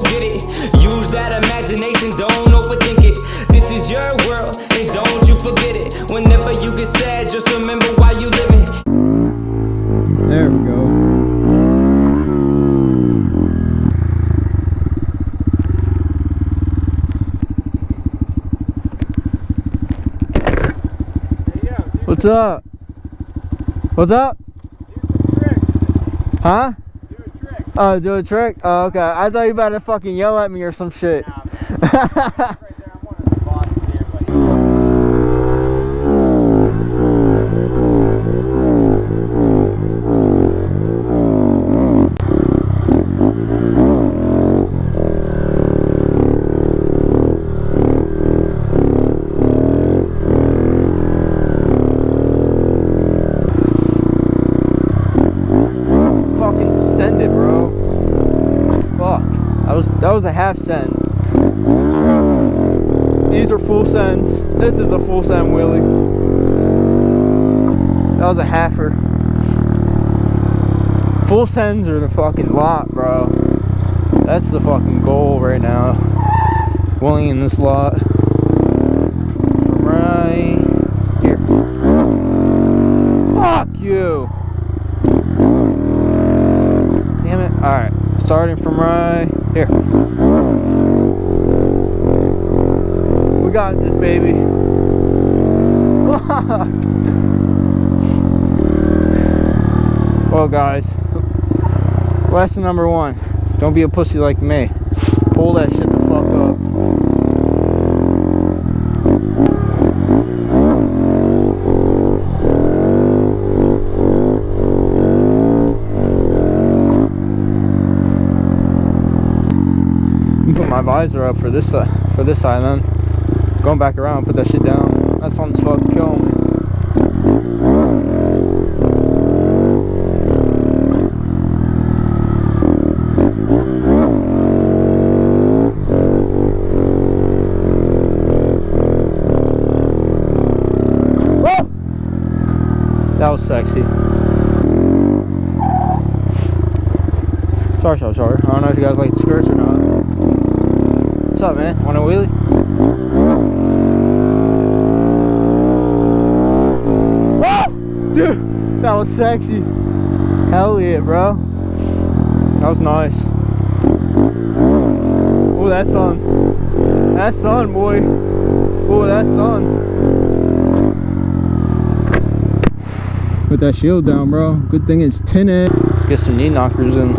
forget it. Use that imagination, don't overthink it. This is your world, and don't you forget it. Whenever you get sad, just remember why you living. There we go. What's up? What's up? Huh? Do a trick. Oh, do a trick? Oh, okay. I thought you were about to fucking yell at me or some shit. Nah, man. Right there, I'm one of the bosses here, but... That was a half send. These are full sends. This is a full send wheelie. That was a halfer. Full sends are the fucking lot, bro. That's the fucking goal right now. Wheeling in this lot. From right here. Fuck you! Damn it. Alright. Starting from right here. We got this, baby. Fuck. Well, guys, lesson number 1: don't be a pussy like me. Pull that shit the fuck up. Put my visor up for this side, then going back around, put that shit down. That sounds fucking killing me. Whoa! That was sexy. Sorry. I don't know if you guys like the skirts or not. What's up, man? Want a wheelie? Whoa! Dude, that was sexy. Hell yeah, bro. That was nice. Oh, that sun. That sun, boy. Oh, that sun. Put that shield down, bro. Good thing it's tinted. Let's get some knee knockers in.